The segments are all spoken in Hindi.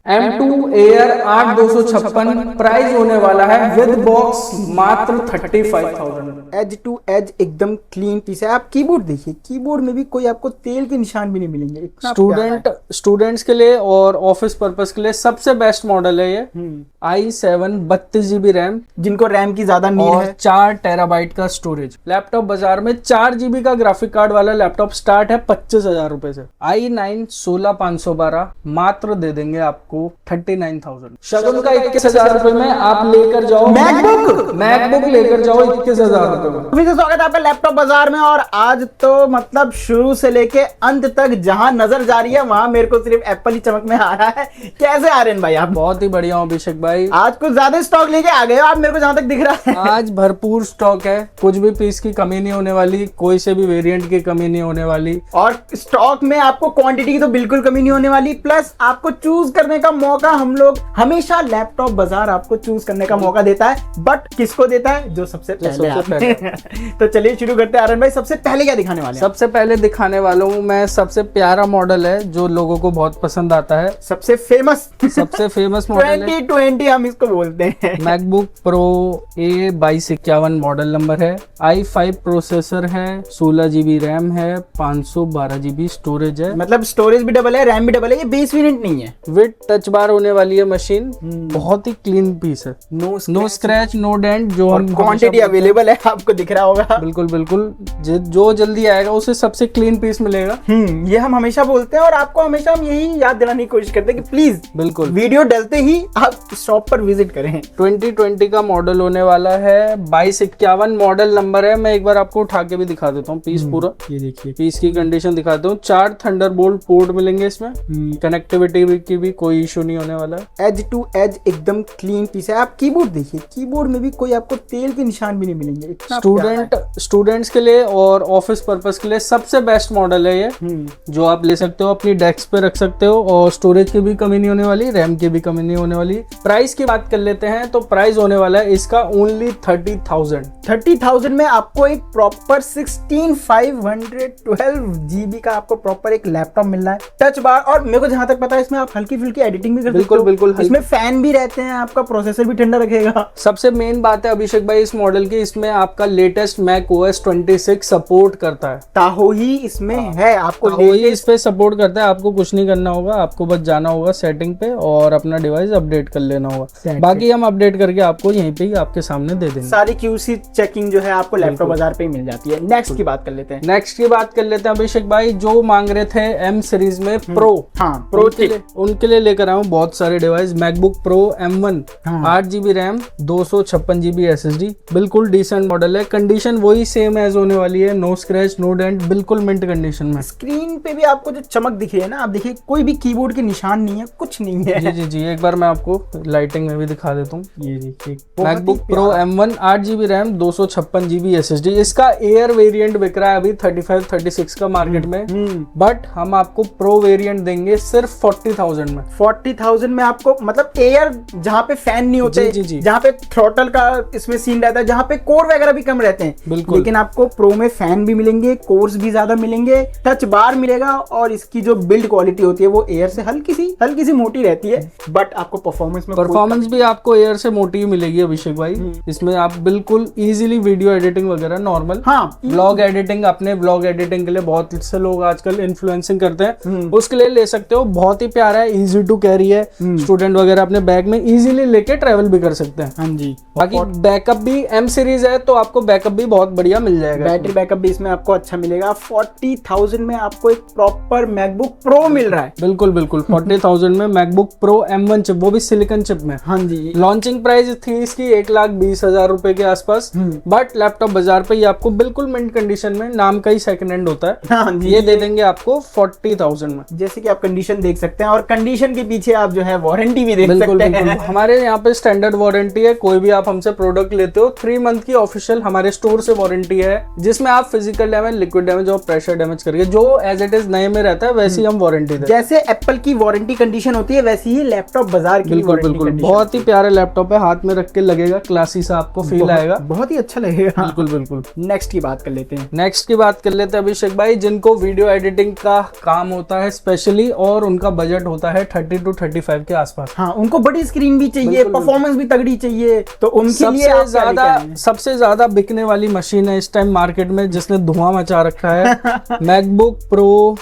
M2 एयर 8256 प्राइस होने वाला है विद बॉक्स मात्र 35,000। एज टू एज एकदम क्लीन पीस है। आप कीबोर्ड देखिए, कीबोर्ड में भी कोई आपको तेल के निशान भी नहीं मिलेंगे। इतना प्यारा है। स्टूडेंट्स के लिए और ऑफिस पर्पस के लिए सबसे बेस्ट मॉडल है ये। i7 32GB रैम, जिनको रैम की ज्यादा नीड और है। 4 टेराबाइट का स्टोरेज। लैपटॉप बाजार में 4GB का ग्राफिक कार्ड वाला लैपटॉप स्टार्ट है 25,000 रुपए से। i9 16512 मात्र दे देंगे आपको 39,000। शगुन का 21,000 रुपए में आप लेकर जाओ मैकबुक लेकर जाओ 21,000 रुपए में। फिर से स्वागत है आपका लैपटॉप बाजार में। और आज तो मतलब शुरू से लेके अंत तक जहां नजर जा रही है वहां मेरे को सिर्फ एप्पल ही चमक में आ रहा है। कैसे आ रहे हैं भाई आप? बहुत ही बढ़िया हूँ अभिषेक भाई। आज कुछ ज्यादा स्टॉक लेके आ गए हो आप, मेरे को जहां तक दिख रहा है। आज भरपूर स्टॉक है, कुछ भी पीस की कमी नहीं होने वाली, कोई से भी वेरिएंट की कमी नहीं होने वाली। और स्टॉक में आपको क्वांटिटी की तो बिल्कुल कमी नहीं होने वाली, प्लस आपको चूज करने का मौका हम लोग हमेशा लैपटॉप बाजार आपको चूज करने का मौका देता है। बट किसको देता है? जो सबसे पहले तो चलिए शुरू करते हैं। आर्यन भाई सबसे पहले क्या दिखाने वाले हैं? सबसे पहले दिखाने वाला हूँ मैं सबसे प्यारा मॉडल है जो लोगों को बहुत पसंद आता है। सबसे फेमस मॉडल है 2020 हम इसको बोलते हैं। MacBook pro A2251 model number है। i5 प्रोसेसर है, 16GB रैम है, 512GB स्टोरेज है। मतलब स्टोरेज भी डबल है, रैम भी डबल है, ये बेस वेरिएंट नहीं है। विद टच बार होने वाली है मशीन। बहुत ही क्लीन पीस है, नो स्क्रैच नो डेंट। जो हम क्वांटिटी अवेलेबल है आपको दिख रहा होगा। बिल्कुल जो जल्दी आएगा उसे सबसे क्लीन पीस मिलेगा। ये हम हमेशा बोलते हैं और आपको हमेशा हम यही याद दिलाने की कोशिश करते हैं कि प्लीज बिल्कुल वीडियो डलते ही आप शॉप पर विजिट करें। 2020 का मॉडल होने वाला है। 2251 मॉडल नंबर है। मैं एक बार आपको उठा के भी दिखा देता हूँ पीस पूरा। ये देखिए पीस की कंडीशन दिखाता हूँ। 4 थंडरबोल्ट पोर्ट मिलेंगे इसमें। कनेक्टिविटी की भी कोई इशू नहीं होने वाला। एज टू एज एकदम क्लीन पीस है। आप कीबोर्ड देखिए, कीबोर्ड में भी कोई आपको तेल के निशान भी नहीं मिलेंगे। इतना स्टूडेंट्स के लिए और ऑफिस पर्पस के लिए सबसे बेस्ट मॉडल है ये, जो आप ले सकते हो, अपनी डेस्क पे रख सकते हो। और स्टोरेज की भी कमी नहीं होने वाली, रैम की भी कमी नहीं होने वाली। प्राइस की बात कर लेते हैं तो प्राइस होने वाला है इसका ओनली 30,000 में आपको एक प्रॉपर 16512GB का आपको प्रॉपर एक लैपटॉप मिल रहा है। टच बार, और मेरे को जहां तक पता है इसमें आप हल्की फुल्की एडिटिंग भी कर सकते हो। बिल्कुल इसमें फैन भी रहते हैं, आपका प्रोसेसर भी ठंडा रखेगा। सबसे मेन बात है अभिषेक भाई इस मॉडल की, इसमें आपका लेटेस्ट मैक OS 26 सपोर्ट करता है। ताहोई इसमें है, आपको इस पे सपोर्ट करता है। आपको कुछ नहीं करना होगा, आपको बस जाना होगा सेटिंग पे और अपना डिवाइस अपडेट कर लेना होगा। बाकी हम अपडेट करके आपको यहीं पे ही आपके सामने दे देंगे। सारी QC चेकिंग जो है आपको लैपटॉप बाजार पे ही मिल जाती है। नेक्स्ट की बात कर लेते हैं अभिषेक भाई। जो मांग रहे थे M सीरीज में प्रो, प्रो उनके लिए लेकर आया हूँ बहुत सारे device. MacBook Pro M1 8GB RAM, 256GB SSD। बिल्कुल डिसेंट मॉडल है। कंडीशन वही सेम एज होने वाली है, नो स्क्रैच नो डेंट, बिल्कुल मिंट कंडीशन में। स्क्रीन पे भी आपको जो चमक दिख रही है ना, आप देखिए कोई भी कीबोर्ड के निशान नहीं है, कुछ नहीं है। जी एक बार मैं आपको लाइटिंग में भी दिखा देता हूँ। ये देखिए MacBook Pro M1 8GB RAM, 256GB SSD। इसका एयर वेरिएंट बिक रहा है अभी 35-36 का मार्केट में, बट हम आपको प्रो वेरिएंट देंगे सिर्फ 40,000 में। 40,000 में आपको मतलब एयर, जहाँ पे फैन नहीं होते, जहाँ पे थ्रॉटल का इसमें सीन रहता है, जहाँ पे कोर वगैरह भी कम रहते हैं। बिल्कुल, लेकिन आपको प्रो में फैन भी मिलेंगे, कोर्स भी ज्यादा मिलेंगे, टच बार मिलेगा, और इसकी जो बिल्ड क्वालिटी होती है वो एयर से हल्की सी मोटी रहती है। बट आपको परफॉर्मेंस भी आपको एयर से मोटी मिलेगी अभिषेक भाई। इसमें आप बिल्कुल इजीली वीडियो एडिटिंग वगैरह नॉर्मल, ब्लॉग एडिटिंग, अपने ब्लॉग एडिटिंग के लिए बहुत से लोग आजकल इन्फ्लुएंसिंग करते हैं, उसके लिए ले सकते हो। बहुत ही प्यारा है, इजी टू कैरी है। स्टूडेंट वगैरह अपने बैग में इजीली लेके ट्रेवल भी कर सकते हैं। हाँ जी। बाकी बैकअप भी M सीरीज है तो आपको बैकअप भी बहुत बढ़िया मिल जाएगा। बैटरी बैकअप भी इसमें आपको अच्छा मिलेगा। 40,000 में आपको एक प्रॉपर मैकबुक प्रो मिल रहा है। बिल्कुल 40,000 में मैकबुक प्रो M1 चिप, वो भी सिलिकॉन चिप में। हाँ जी। लॉन्चिंग प्राइस थी इसकी 1,20,000 रुपए के आसपास, बट लैपटॉप बाजार पे ये आपको बिल्कुल मिंट कंडीशन में, नाम का ही सेकंड हैंड होता है। हाँ जी। ये दे देंगे आपको 40,000 में। जैसे कि आप कंडीशन देख सकते हैं, और कंडीशन के पीछे आप जो है वारंटी भी देख सकते हैं। हमारे यहाँ पे स्टैंडर्ड वारंटी है। कोई भी आप हमसे प्रोडक्ट लेते हो 3 मंथ की ऑफिशियल हमारे स्टोर से वारंटी है, जिसमें आप फिजिकल डैमेज, लिक्विड डैमेज और प्रेशर डैमेज करके जो एज इट इज नए में रहता है वैसी हम वारंटी देते हैं। जैसे एप्पल की वारंटी कंडीशन होती है वैसी ही लैपटॉप बाजार की बिल्कुल बहुत ही प्यारा लैपटॉप है। हाथ में रख के लगेगा क्लासी सा आपको फील आएगा, बहुत ही अच्छा लगेगा। बिल्कुल। नेक्स्ट की बात कर लेते हैं अभिषेक भाई। जिनको वीडियो एडिटिंग का काम होता है स्पेशली, और उनका बजट होता है 30 30 to 35 के आसपास। हाँ, उनको बड़ी स्क्रीन भी चाहिए, परफॉर्मेंस भी तगड़ी चाहिए, तो उनके लिए सबसे ज्यादा बिकने वाली मशीन है इस टाइम मार्केट में, जिसने धुआं मचा रखा है। मैकबुक प्रो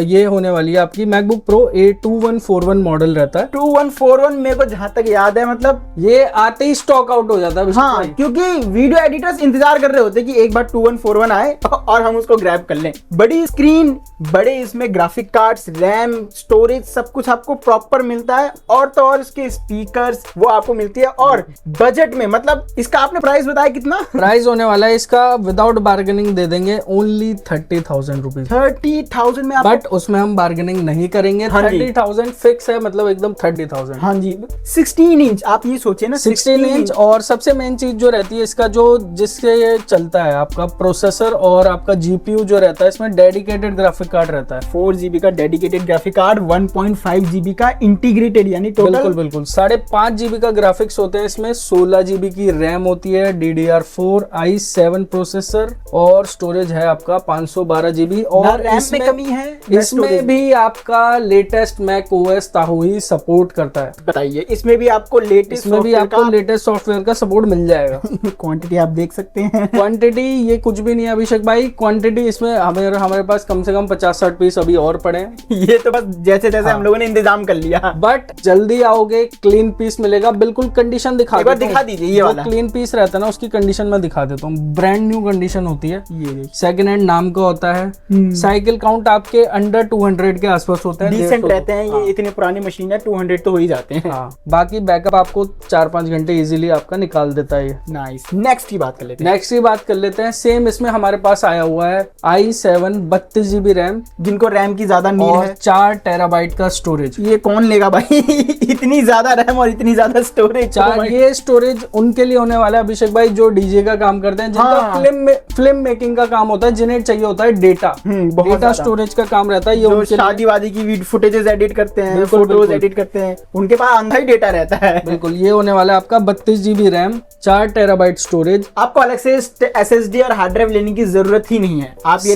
ये होने वाली है आपकी मैकबुक प्रो A2141 मॉडल रहता है। 2141 मेरे को जहां तक याद है, मतलब ये आते ही स्टॉक आउट हो जाता है। हाँ, क्योंकि वीडियो एडिटर्स इंतजार कर रहे होते कि एक बार 2141 आए और हम उसको ग्रैब कर लें। बड़ी स्क्रीन, बड़े इसमें ग्राफिक कार्ड्स, रैम, स्टोरेज, सब कुछ आपको प्रॉपर मिलता है, और तो और इसके स्पीकर्स वो आपको मिलती है, और बजट में, मतलब इसका आपने प्राइस बताया कितना? प्राइस होने वाला है इसका विदाउट बार्गेनिंग दे देंगे ओनली 30,000 रुपीज। 30,000 में बट उसमें हम बार्गेनिंग नहीं करेंगे। 30,000 फिक्स है, मतलब एकदम 30,000। हाँ जी, 16 इंच आप ये सोचिए ना, 16 इंच। और सबसे मेन चीज जो रहती है इसका, जो जिससे ये चलता है आपका प्रोसेसर और आपका जीपीयू जो रहता है, इसमें डेडिकेटेड ग्राफिक कार्ड रहता है। 4 GB का डेडिकेटेड ग्राफिक कार्ड, 1.5 GB का इंटीग्रेटेड, यानी टोटल बिल्कुल 5.5 GB का ग्राफिक्स होते हैं इसमें। 16 GB की रैम होती है, DDR4 i7 प्रोसेसर, और स्टोरेज है आपका 512 GB। और रैम में कमी है, इसमें भी आपका लेटेस्ट मैक OS ताहूही सपोर्ट करता है। बताइए, इसमें भी आपको लेटेस्ट सॉफ्टवेयर का सपोर्ट मिल जाएगा। क्वांटिटी आप देख सकते हैं। क्वांटिटी ये कुछ भी नहीं है अभिषेक भाई, क्वांटिटी इसमें हमारे पास कम से कम 50-60 पीस अभी और पड़े हैं। ये तो बस जैसे जैसे हम लोगों ने इंतजाम कर लिया। बट जल्दी आओगे, क्लीन पीस मिलेगा, बिल्कुल कंडीशन दिखा दीजिए। ये वाला क्लीन पीस रहता है ना, उसकी कंडीशन में दिखा देता हूँ। ब्रांड न्यू कंडीशन होती है, ये सेकंड हैंड नाम का होता है। साइकिल काउंट आपके अंडर 200 के आसपास होता है, डिसेंट रहते हैं। ये इतनी पुरानी मशीन है, 200 तो हो ही जाते हैं। हाँ, बाकी बैकअप आपको 4-5 घंटे इजीली आपका निकाल देता है। नाइस। नेक्स्ट की बात कर लेते हैं। सेम इसमें हमारे पास आया हुआ है i7 32 GB रैम, जिनको रैम की ज्यादा नीड है, 4 टेराबाइट का स्टोरेज। ये कौन लेगा भाई? इतनी ज्यादा रैम और इतनी ज्यादा स्टोरेज। ये स्टोरेज उनके लिए होने वाला है अभिषेक भाई, जो डीजे का काम करते हैं, जिनका फिल्म मेकिंग का काम होता है, जिन्हें चाहिए होता है डेटा स्टोरेज का काम रहता है। ये शादी वादी की फुटेजेस एडिट करते हैं, फोटोज एडिट करते हैं, उनके पास अंधा ही डेटा रहता है। बिल्कुल, ये होने वाला है आपका 32 GB रैम, 4 टेराबाइट स्टोरेज। आपको अलग से SSD और हार्ड ड्राइव लेने की जरूरत ही नहीं है। आप ये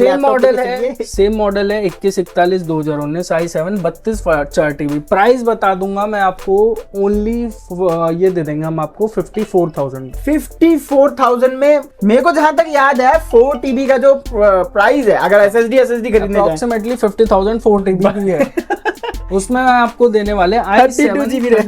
सेम मॉडल है 2141 2019 i7 32 4 TB। प्राइस बता दूंगा मैं आपको, ओनली ये दे देंगे हम आपको 54,000 में। मेरे को जहां तक याद है 4 TB का जो प्राइस है, अगर SSD खरीदने अप्रोक्सीमेटली 50,000 4 TB की है। उसमें आपको देने वाले 32 GB रैम।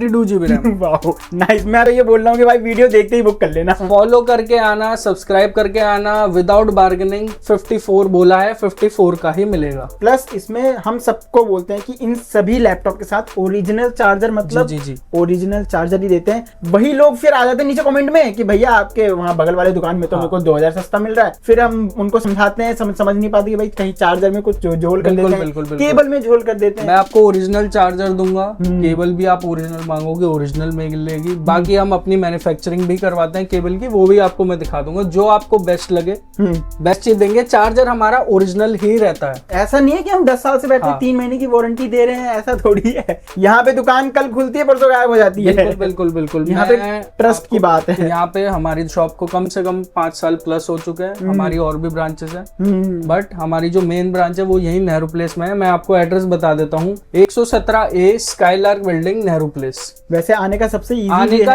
नाइस। मैं तो ये बोल रहा हूँ कि भाई वीडियो देखते ही बुक कर लेना। फॉलो करके आना, सब्सक्राइब करके आना, विदाउट बार्गेनिंग 54 बोला है, 54 का ही मिलेगा। प्लस इसमें हम सबको बोलते हैं कि इन सभी लैपटॉप के साथ ओरिजिनल चार्जर, मतलब जी ओरिजिनल चार्जर ही देते हैं। वही लोग फिर आ जाते हैं नीचे कमेंट में कि भैया आपके वहाँ बगल वाले दुकान में तो मेरे को 2000 सस्ता मिल रहा है। फिर हम उनको समझाते हैं, समझ नहीं पाते कि भाई कहीं चार्जर में कुछ झोल कर देते हैं, केबल में झोल कर देते हैं। मैं आपको ओरिजिनल चार्जर दूंगा, केबल भी आप ओरिजिनल मांगोगे ओरिजिनल मिलेगी। बाकी हम अपनी मैन्युफैक्चरिंग भी करवाते हैं केबल की, वो भी आपको मैं दिखा दूंगा, जो आपको बेस्ट लगे बेस्ट चीज देंगे। चार्जर हमारा ओरिजिनल ही रहता है, ऐसा नहीं है कि हम 10 साल से बैठे 3 महीने की वारंटी दे रहे हैं, ऐसा थोड़ी है। यहाँ पे दुकान कल खुलती है परसों गायब हो जाती है। बिल्कुल यहाँ पे ट्रस्ट की बात है। यहाँ पे हमारी शॉप को कम से कम 5 साल प्लस हो चुके हैं। हमारी और भी ब्रांचेस है, बट हमारी जो मेन ब्रांच है वो यही नेहरू प्लेस में है। मैं आपको एड्रेस बता देता हूँ, 117A skylark building, Nehru place. वैसे आने का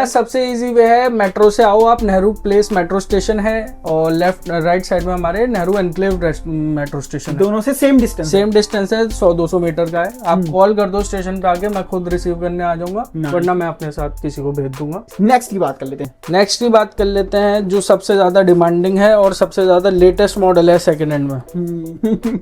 सबसे इजी वे है, मेट्रो से आओ आप, नेहरू प्लेस मेट्रो स्टेशन है, और लेफ्ट राइट साइड में हमारे नेहरू एनक्लेव मेट्रो स्टेशन है। दोनों से सेम डिस्टेंस है, 100-200 मीटर का है। आप कॉल कर दो स्टेशन पे आके, मैं खुद रिसीव करने आ जाऊंगा, वरना मैं अपने साथ किसी को भेज दूंगा। नेक्स्ट की बात कर लेते हैं जो सबसे ज्यादा डिमांडिंग है और सबसे ज्यादा लेटेस्ट मॉडल है सेकंड हैंड में,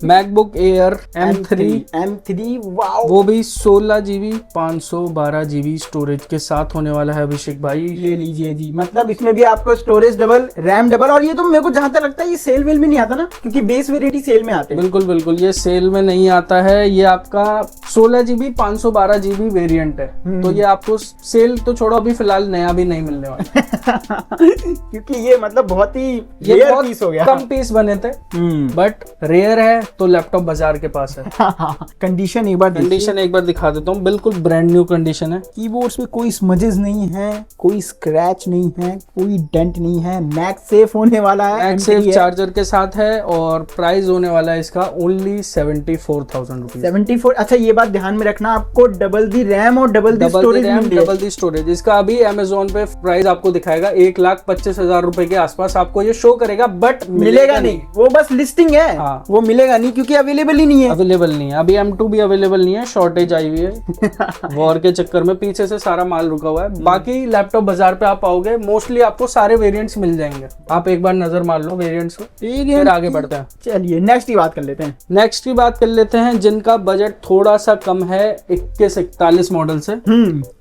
मैकबुक एयर M3। वो भी 16 GB 512 GB स्टोरेज के साथ होने वाला है अभिषेक भाई। ले लीजिए जी, मतलब इसमें भी आपको स्टोरेज डबल, रैम डबल। और ये तो मेरे को जहां तक लगता है ये सेल वेल में नहीं आता ना, क्योंकि बेस वेरिएंट सेल में आते हैं। बिल्कुल ये सेल में नहीं आता है। ये आपका 16 GB 512 GB वेरिएंट है, तो ये आपको सेल तो छोड़ो, अभी फिलहाल नया भी नहीं मिलने वाला। क्योंकि ये मतलब बहुत ही रेयर पीस हो गया, कम पीस बने थे, बट रेयर है तो लैपटॉप बाजार के पास है। कंडीशन एक बार कंडीशन कंडीशन एक बार दिखा देता हूँ, बिल्कुल ब्रांड न्यू कंडीशन है। कीबोर्ड्स पे कोई स्मजेस नहीं है, कोई स्क्रैच नहीं है, कोई डेंट नहीं है, मैक्स सेफ होने वाला है, मैक्स सेफ चार्जर के साथ है और प्राइस होने वाला है इसका ओनली 74,000 रुपीज। 74। अच्छा ये बात ध्यान में रखना, आपको डबल दी रैम और डबल दी स्टोरेज, डबल दी स्टोरेज। इसका अभी अमेजोन पे प्राइस आपको दिखाएगा 1,25,000 रुपए के आसपास आपको ये शो करेगा, बट मिलेगा नहीं, वो बस लिस्टिंग है। हाँ। वो मिलेगा नहीं क्योंकि अवेलेबल ही नहीं है। अवेलेबल नहीं है अभी, M2 भी अवेलेबल नहीं है, शॉर्टेज आई हुई है वॉर के चक्कर में, पीछे से सारा माल रुका हुआ है। बाकी लैपटॉप बाजार पे आप आओगे मोस्टली आपको सारे वेरिएंट्स मिल जाएंगे, आप एक बार नजर मार लो वेरिएंट्स को, फिर आगे बढ़ते हैं। चलिए नेक्स्ट की बात कर लेते हैं। नेक्स्ट की बात कर लेते हैं जिनका बजट थोड़ा सा कम है 2141 मॉडल से,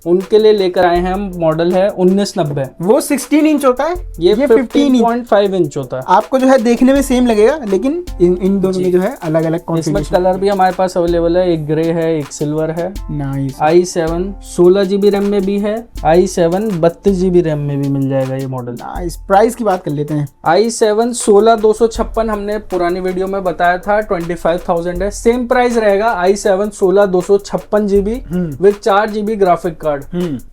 उनके लिए लेकर आए हैं हम, मॉडल है 1990। वो 16 इंच होता है, ये 15.5 इंच होता है। आपको जो है देखने में सेम लगेगा, लेकिन इन दोनों में जो है अलग अलग कॉन्फ़िगरेशन। कलर भी हमारे पास अवेलेबल है, एक ग्रे है एक सिल्वर है। नाइस। i7 16 GB रैम में भी है, i7 32 GB रैम में भी मिल जाएगा ये मॉडल। नाइस। प्राइस की बात कर लेते हैं। i7 16256 हमने पुरानी वीडियो में बताया था 25,000 है, सेम प्राइस रहेगा। i7 16256 GB with 4 GB graphic card.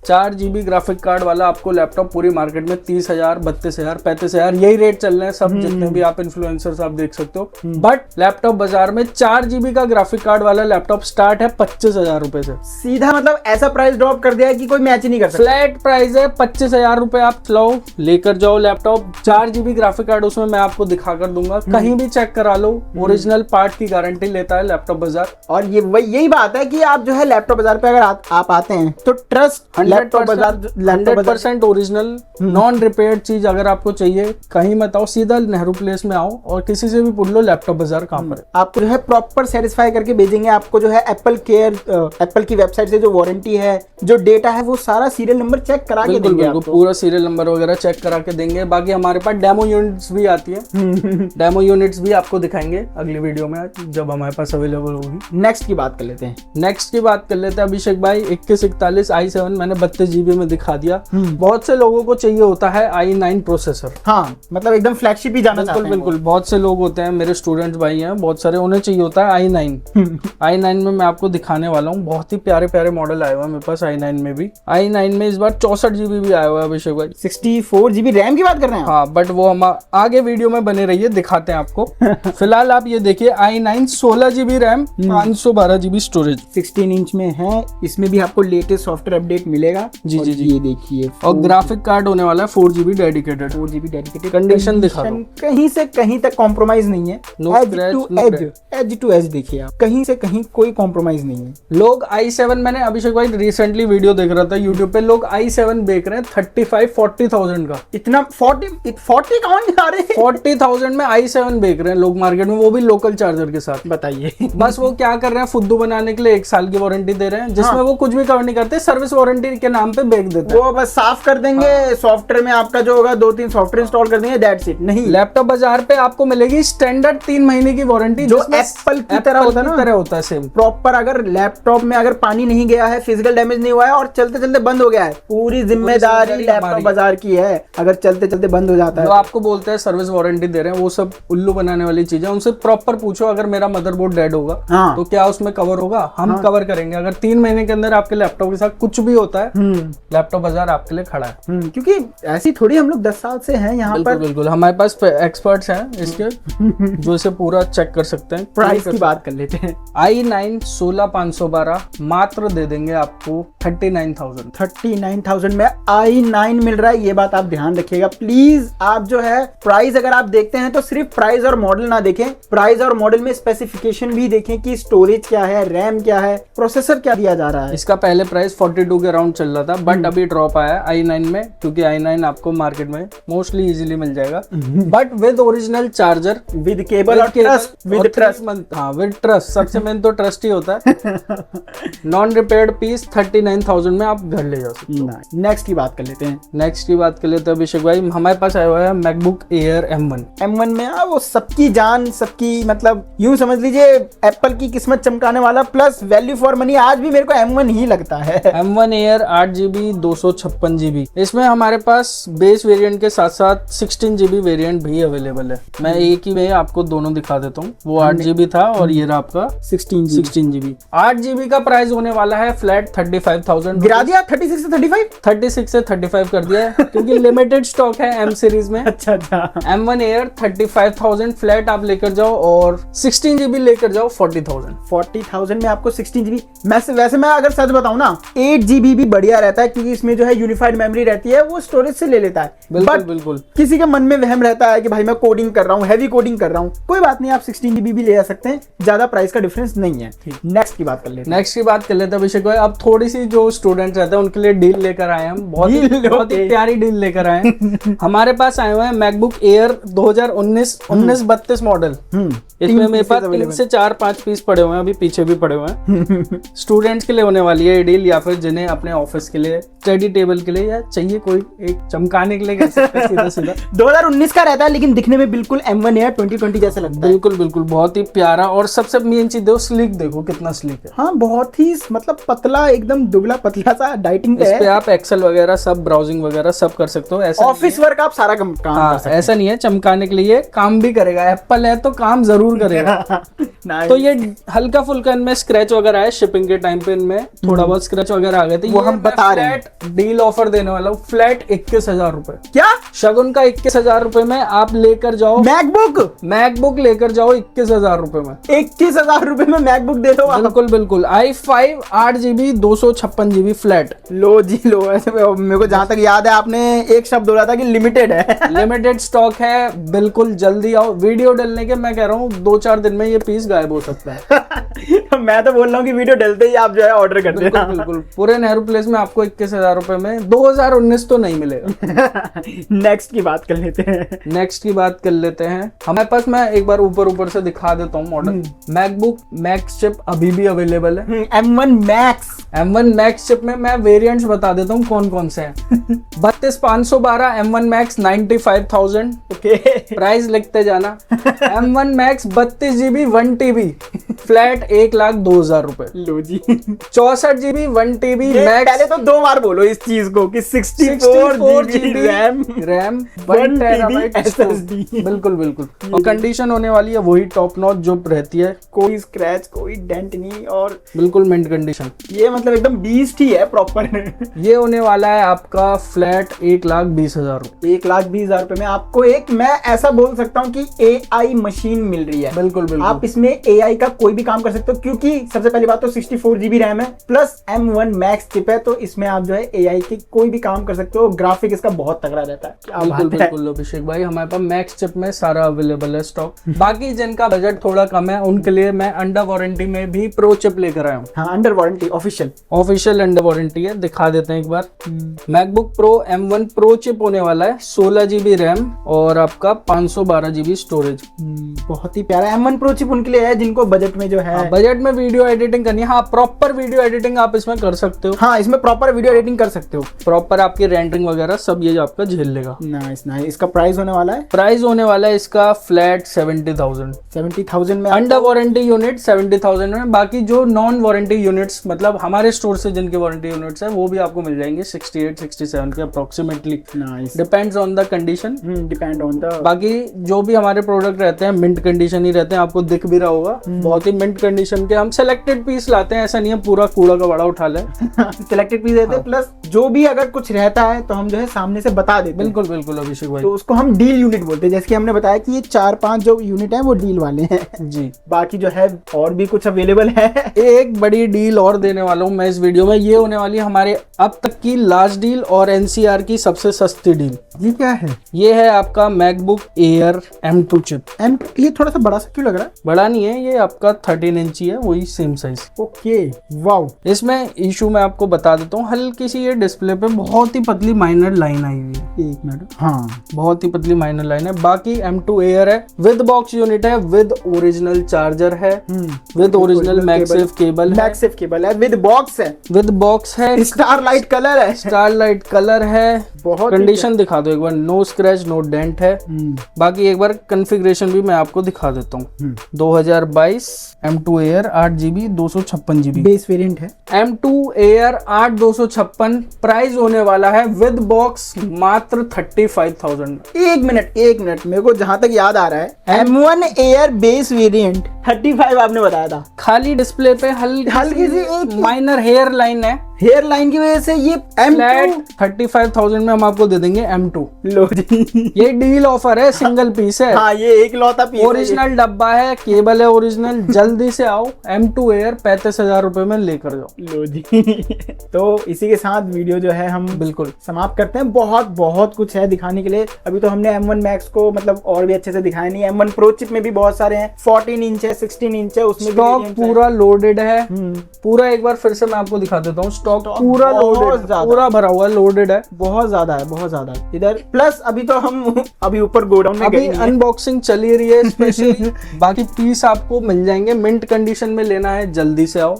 4 GB graphic card वाला आपको लैपटॉप पूरी मार्केट में 30,000 32,000 35,000 यही रेट चल रहे हैं सब, जितने भी आप इन्फ्लुएंसर्स आप देख सकते हो। बट लैपटॉप बाजार में 4 GB का ग्राफिक कार्ड वाला लैपटॉप स्टार्ट है 25,000 रुपए से। सीधा मतलब ऐसा प्राइस ड्रॉप कर दिया है कि कोई मैच ही नहीं कर सकता। फ्लैट प्राइस है 25,000 रुपए, आप लो लेकर जाओ लैपटॉप। 4 GB ग्राफिक कार्ड उसमें मैं आपको दिखा कर दूंगा, कहीं भी चेक करा लो, ओरिजिनल पार्ट की गारंटी लेता है लैपटॉप बाजार। और ये यही बात है कि आप जो है लैपटॉप बाजार पे अगर आप आते हैं तो ट्रस्ट 100% ओरिजिनल नॉन रिपेयर्ड चीज अगर आपको चाहिए कहीं मत आओ, सीधा नेहरू प्लेस में आओ और किसी से भी पूछ लो लैपटॉप बाजार कहाँ पर है। आपको जो है प्रॉपर सेटिस्फाई करके भेजेंगे। आपको जो है एप्पल केयर, एप्पल की वेबसाइट से जो वारंटी है, जो डेटा है, वो सारा सीरियल नंबर चेक करा के देंगे आपको। पूरा सीरियल नंबर वगैरह चेक करा के देंगे। बाकी हमारे पास डेमो यूनिट्स भी आती है डेमो यूनिट्स भी आपको दिखाएंगे अगली वीडियो में जब हमारे पास अवेलेबल होगी। नेक्स्ट की बात कर लेते हैं। नेक्स्ट की बात कर लेते हैं अभिषेक भाई। 2141 i7 मैंने 32 GB में दिखा दिया। बहुत से लोगों को चाहिए होता है i9 प्रोसेसर। हाँ, मतलब एकदम फ्लैगशिप ही जाना चाहते हैं। बिल्कुल, बहुत से लोग होते हैं, मेरे स्टूडेंट्स भाई हैं बहुत सारे, उन्हें चाहिए होता है i9। i9 में मैं आपको दिखाने वाला हूँ, बहुत ही प्यारे प्यारे मॉडल आए हुए हैं मेरे पास i9 में भी। i9 में इस बार 64 GB भी आया हुआ है अभिषेक भाई। 64 GB रैम की बात कर रहे हैं? हाँ, बट वो हम आगे वीडियो में बने रहिए, दिखाते हैं आपको। फिलहाल आप ये देखिए i9 16 GB RAM 512 GB storage 16 inch में है। इसमें भी आपको लेटेस्ट सॉफ्टवेयर अपडेट मिलेगा। जी जी जी, ये देखिए। और ग्राफिक कार्ड होने वाला है 4 GB dedicated. 4 GB dedicated. Condition दिखा दो, कहीं से कहीं तक कॉम्प्रोमाइज नहीं है। एज टू एज देखिए आप, कहीं से कहीं कोई कॉम्प्रोमाइज नहीं है। लोग i7, मैंने अभिषेक भाई रिसेंटली वीडियो देख रहा था यूट्यूब पे, लोग i7 बेच रहे हैं 35-40,000 का। इतना 40 कौन जा रहे हैं? 40,000 में i7 बेच रहे हैं लोग मार्केट में, वो भी लोकल चार्जर के साथ। बताइए। बस वो क्या कर रहे हैं, फुद्दू बनाने के लिए 1 साल की वारंटी दे रहे हैं, जिसमें वो कुछ भी कवर नहीं करते, सर्विस वारंटी के नाम पे बेच देते हैं। वो बस साफ कर देंगे, सॉफ्टवेयर में आपका जो होगा 2-3 सॉफ्टवेयर इंस्टॉल कर देंगे, दैट्स इट। नहीं, लैपटॉप बाजार पे आपको मिलेगी स्टैंडर्ड 3 महीने की वारंटी, जो एप्पल की तरह होता है सेम। प्रॉपर अगर लैपटॉप में अगर पानी नहीं गया है, फिजिकल डैमेज नहीं हुआ है और चलते चलते बंद हो गया है, पूरी जिम्मेदारी लैपटॉप बाजार की है। अगर चलते चलते बंद हो जाता है, जो आपको बोलते हैं सर्विस वारंटी दे रहे हैं, वो सब उल्लू बनाने वाली चीजें। उनसे प्रॉपर पूछो, अगर मेरा मदरबोर्ड डेड होगा तो क्या उसमें कवर होगा? हम कवर करेंगे। अगर 3 महीने के अंदर आपके लैपटॉप के साथ कुछ भी होता है, लैपटॉप बाजार आपके लिए खड़ा है। क्योंकि ऐसी थोड़ी हम लोग 10 साल से हैं यहाँ पर। बिल्कुल, हमारे पास एक्सपर्ट्स हैं इसके जो इसे पूरा चेक कर सकते हैं। प्राइस की बात कर लेते हैं। i9 16512 मात्र दे देंगे आपको 39,000 में i9 मिल रहा है। ये बात आप ध्यान रखिएगा प्लीज। आप जो है प्राइस अगर आप देखते हैं तो सिर्फ प्राइस और मॉडल ना देखें, प्राइस और मॉडल में स्पेसिफिकेशन भी देखें कि स्टोरेज क्या है, रैम क्या है, प्रोसेसर क्या दिया जा रहा है। इसका पहले प्राइस 42 के अराउंड चल रहा था, बट अभी ड्रॉप आया है i9 में, क्योंकि i9 आपको मार्केट में मोस्टली इजीली मिल जाएगा, but with original charger, with cable और ट्रस्ट, विद ट्रस्ट। हाँ, विद ट्रस्ट। सबसे मेन तो ट्रस्ट ही होता है। नॉन रिपेयर्ड पीस 39,000 में आप घर ले जा सकते हो। नेक्स्ट की बात कर लेते हैं। नेक्स्ट की बात कर लेते हैं अभिषेक भाई। हमारे पास आया हुआ है मैकबुक एयर M1 में वो सबकी जान, सबकी मतलब यूं समझ लीजिए एप्पल की किस्मत चमकाने वाला, प्लस वैल्यू फॉर मनी। आज भी मेरे को M1 ही लगता है। M1 air 8 GB 256 GB। इसमें हमारे पास बेस वेरिएंट के साथ साथ 16 GB वेरिएंट भी अवेलेबल है। मैं एक ही में आपको दोनों दिखा देता हूँ। वो 8 GB था और ये रहा आपका 16 GB। 8 GB का प्राइस होने वाला है फ्लैट 35,000। गिरा दिया 36 से 35? 36 से 35 कर दिया है क्योंकि लिमिटेड स्टॉक है M सीरीज में। अच्छा अच्छा। M1 Air 35,000 फ्लैट आप लेकर जाओ और 16 GB लेकर जाओ 40,000। 40,000 में आपको 16 GB। वैसे मैं अगर सच बताऊं ना 8 GB भी बढ़िया रहता है क्योंकि इसमें जो है यूनिफाइड मेमोरी रहती है, वो स्टोरेज से ले लेता है। बिल्कुल बिल्कुल। किसी के मन में वहम रहता है कि भाई मैं कोडिंग कर रहा हूँ, हैवी कोडिंग कर रहा हूँ, कोई बात नहीं, आप 16 GB भी ले आ सकते हैं, ज्यादा प्राइस का डिफरेंस नहीं है। नेक्स्ट की बात कर लेते हैं। नेक्स्ट की बात कर लेते हैं अभिषेक भाई। अब थोड़ी सी जो स्टूडेंट रहते हैं उनके लिए डील लेकर आए हम, बहुत ही प्यारी डील लेकर आए हैं। हमारे पास आए हुए हैं मैकबुक एयर 2019 1932 मॉडल। इसमें मेरे पास 3 से 4-5 पीस पड़े हुए हैं, अभी पीछे भी पड़े हुए हैं। स्टूडेंट्स के लिए होने वाली है ये डील, या फिर जिन्हें अपने ऑफिस के लिए, स्टडी टेबल के लिए, या चाहिए कोई एक चमकाने के लिए कह सकते हैं सीधा सीधा। 2019 का रहता है लेकिन दिखने में बिल्कुल M1 Air 2020 जैसा लगता है। बिल्कुल बिल्कुल, बहुत ही प्यारा। और सबसे मेन चीज देखो, स्लिक देखो कितना स्लिक है। हाँ बहुत ही मतलब पतला, एकदम दुबला पतला सा डाइटिंग पे है। इस पे आप एक्सेल वगैरह सब, ब्राउजिंग वगैरह सब कर सकते हो। ऐसा ऑफिस वर्क आप सारा काम कर सकते हैं। ऐसा नहीं है, चमकाने के लिए काम भी करेगा। एप्पल है तो काम जरूर करेगा। तो ये हल्का फुल्का इनमें स्क्रैच वगैरह है, शिपिंग के टाइम पे इनमें थोड़ा बहुत स्क्रैच वगैरह आ गए थे, वो हम बता रहे हैं। डील ऑफर देने वाला हूँ, फ्लैट 21,000 रुपए। क्या शगुन का 21,000 रुपए में आप लेकर जाओ मैकबुक लेकर जाओ 21,000 रुपए में। 21,000 रुपए में मैकबुक दे दो। बिल्कुल बिल्कुल। i5 8GB 256GB flat. लो जी लो। ऐसे मेरे को जहां तक याद है आपने एक शब्द बोला था कि लिमिटेड है। लिमिटेड स्टॉक है, बिल्कुल जल्दी आओ। वीडियो डलने के मैं कह रहा हूँ 2-4 दिन में ये पीस गायब हो सकता है। मैं तो बोल रहा हूँ कि वीडियो डलते ही आप जो है ऑर्डर कर देना। बिल्कुल। पूरे नेहरू प्लेस में आपको 21,000 रुपए में 2019 तो नहीं मिलेगा। नेक्स्ट की बात कर लेते हैं। हमारे पास, मैं एक बार ऊपर से दिखा देता हूँ मॉडल। मैकबुक मैक्स चिप अभी भी अवेलेबल है। M1 मैक्स चिप में मैं वेरिएंट्स बता देता हूँ कौन कौन से हैं। 32,512 M1 मैक्स 95,000। ओके, प्राइस लिखते जाना। M1 max 32GB 1TB flat 1,02,000 रुपए। लो जी। 64GB 1TB max. पहले तो 2 बार बोलो इस चीज को कि 64GB रैम 1TB SSD। बिल्कुल। और कंडीशन होने वाली है वही टॉप नॉच जो रहती है, कोई स्क्रैच कोई डेंट नहीं, और बिल्कुल मिंट कंडीशन। ये मतलब एकदम बीस्ट ही है प्रॉपर। ये होने वाला है आपका फ्लैट 1,20,000 रुपए। 1,20,000 रुपए में आपको एक, मैं ऐसा बोल सकता हूँ कि AI मशीन मिल रही है। बिल्कुल। आप इसमें AI का कोई भी काम कर सकते हो क्योंकि सबसे पहली बात तो 64GB रैम है प्लस M1 मैक्स चिप है, तो इसमें आप जो है AI के कोई भी काम कर सकते हो। ग्राफिक इसका बहुत तगड़ा रहता है। बिल्कुल अभिषेक भाई, हमारे पास मैक्स चिप में सारा अवेलेबल है स्टॉक। बाकी जिनका बजट थोड़ा कम है उनके लिए मैं अंडर वारंटी में भी प्रो चिप लेकर आया हूँ। हाँ, under warranty official under warranty है, दिखा देते हैं एक बार। MacBook Pro M1 pro chip होने वाला है, 16GB रैम और आपका 512GB स्टोरेज। बहुत ही प्यारा M1 प्रो चिप उनके लिए है जिनको बजट में जो है, बजट में वीडियो एडिटिंग करनी है। हाँ, प्रॉपर वीडियो एडिटिंग आप इसमें कर सकते हो। हाँ, इसमें प्रॉपर वीडियो एडिटिंग कर सकते हो, प्रॉपर आपकी रेंडरिंग वगैरह सब ये आपका झेल लेगा। नाइस। इसका प्राइस होने वाला है इसका फ्लैट 70,000 में। अंडर वारंटी यूनिट 70,000 में। बाकी जो नॉन वारंटी यूनिट्स, मतलब हमारे स्टोर से जिनके वारंटी यूनिट्स है, वो भी आपको मिल जाएंगे 68-67 के approximately. Depends on the condition, depend on the. बाकी जो भी हमारे प्रोडक्ट रहते हैं मिंट कंडीशन ही रहते हैं, आपको दिख भी रहा होगा। बहुत ही मिंट कंडीशन के हम सेलेक्टेड पीस लाते हैं, ऐसा नहीं है पूरा कूड़ा का बड़ा उठा ले। सेलेक्टेड पीस देते हैं, प्लस जो भी अगर कुछ रहता है तो हम जो है सामने से बता देते हैं। बिल्कुल अभिषेक भाई, तो उसको हम डील यूनिट बोलते हैं। जैसे कि हमने बताया कि ये 4-5 जो यूनिट है वो डील वाले हैं जी। बाकी जो है और भी कुछ अवेलेबल है। एक बड़ी डील और देने वाला हूँ मैं इस वीडियो में। ये होने वाली है हमारे अब तक की लास्ट डील और NCR की सबसे सस्ती डील। ये क्या है? ये है आपका मैकबुक एयर M2 चिप। ये थोड़ा सा बड़ा सा क्यों लग रहा है? बड़ा नहीं है, ये आपका 13 इंची है, वही सेम साइज। Okay, wow. इसमें इशू मैं आपको बता देता हूँ, हल्की सी ये डिस्प्ले पे बहुत ही पतली माइनर लाइन आई हुई है। एक मिनट, हाँ, बहुत ही पतली माइनर लाइन है। बाकी M2 एयर है, विद बॉक्स यूनिट है, विद ओरिजिनल चार्जर है, विद ओरिजिनल मैगसेफ केबल है, विद बॉक्स है, स्टारलाइट कलर है। बहुत कंडीशन दिखा दो एक बार, नो स्क्रैच नो डेंट है। बाकी एक बार कॉन्फ़िगरेशन भी मैं आपको दिखा देता हूँ। 2022 M2 air 8GB 256GB base variant है। M2 एयर 8 256 प्राइस होने वाला है विद बॉक्स मात्र 35,000। एक मिनट, मेरे को जहां तक याद आ रहा है M1 एयर बेस वेरिएंट 35 आपने बताया था। खाली डिस्प्ले पे हल्की सी एक माइनर हेयर लाइन है, हेयर लाइन की वजह से ये फ्लैट 35,000 में हम आपको दे देंगे M2। लो जी, ये डील ऑफर है, सिंगल पीस है, हाँ ये एक लौता पीस ओरिजिनल डब्बा है, केबल है ओरिजिनल। जल्दी से आओ, M2 एयर 35,000 रुपए में लेकर जाओ। लो जी तो इसी के साथ वीडियो जो है हम बिल्कुल समाप्त करते हैं। बहुत कुछ है दिखाने के लिए। अभी तो हमने M1 Max को मतलब और भी अच्छे से दिखाया नहीं। M1 Pro चिप में भी बहुत सारे हैं, 14 इंच है, 16 इंच है, उसमें स्टॉक पूरा लोडेड है। पूरा एक बार फिर से मैं आपको दिखा देता हूँ, स्टॉक पूरा लोडेड, पूरा भरा हुआ लोडेड है, बहुत ज्यादा है इधर। प्लस अभी तो हम अभी ऊपर गोडाउन में अभी अनबॉक्सिंग चली रही है स्पेशली। बाकी पीस आपको मिल जाएंगे, मिंट कंडीशन में लेना है जल्दी से आओ।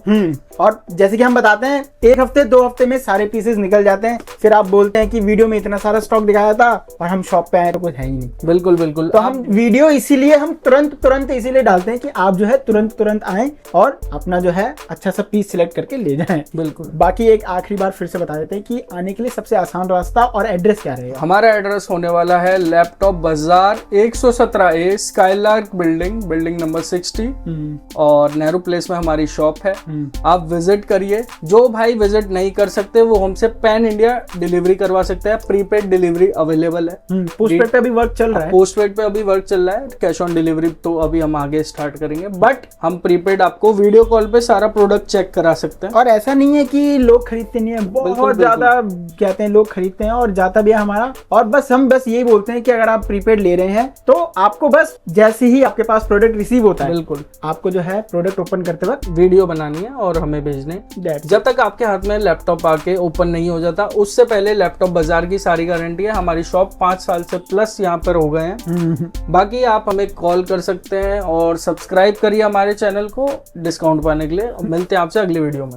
और जैसे कि हम बताते हैं 1 हफ्ते 2 हफ्ते में सारे पीसेस निकल जाते हैं। फिर आप बोलते हैं कि वीडियो में इतना सारा स्टॉक दिखाया था और हम शॉप पे आए तो कुछ है ही नहीं। बिल्कुल तो हम वीडियो इसीलिए हम तुरंत इसीलिए डालते हैं कि आप जो है तुरंत आए और अपना जो है अच्छा सा पीस सिलेक्ट करके ले जाएं। बिल्कुल। बाकी एक आखिरी बार फिर से बता देते हैं कि आने के लिए सबसे आसान रास्ता और एड्रेस क्या रहेगा। हमारा एड्रेस होने वाला है लैपटॉप बाजार 117A स्काईलार्क बिल्डिंग नंबर 60 और नेहरू प्लेस में हमारी शॉप है। आप विजिट करिए। जो भाई विजिट नहीं कर सकते वो हमसे पैन इंडिया डिलीवरी करवा सकते हैं। प्रीपेड डिलीवरी अवेलेबल है। पोस्टपेड पे अभी वर्क चल रहा है। पोस्टपेड पे अभी वर्क चल रहा है। कैश ऑन डिलीवरी तो अभी हम आगे स्टार्ट करेंगे, बट हम प्रीपेड आपको वीडियो कॉल पे सारा प्रोडक्ट चेक करा सकते हैं। और ऐसा नहीं है कि लोग खरीदते नहीं है, बहुत ज्यादा कहते हैं लोग खरीदते हैं और जाता भी है हमारा। और हम बस यही बोलते हैं कि अगर आप प्रीपेड ले रहे हैं तो आपको बस जैसे ही आपके पास प्रोडक्ट रिसीव होता है, बिल्कुल आपको जो है प्रोडक्ट ओपन करते वक्त वीडियो बनानी है और हमें भेजने। जब तक आपके हाथ में लैपटॉप आके ओपन नहीं हो जाता उससे पहले लैपटॉप बाजार की सारी गारंटी है। हमारी शॉप 5 साल से प्लस यहाँ पर हो गए हैं। बाकी आप हमें कॉल कर सकते हैं और सब्सक्राइब करिए हमारे चैनल को डिस्काउंट पाने के लिए। मिलते हैं आपसे अगली वीडियो में।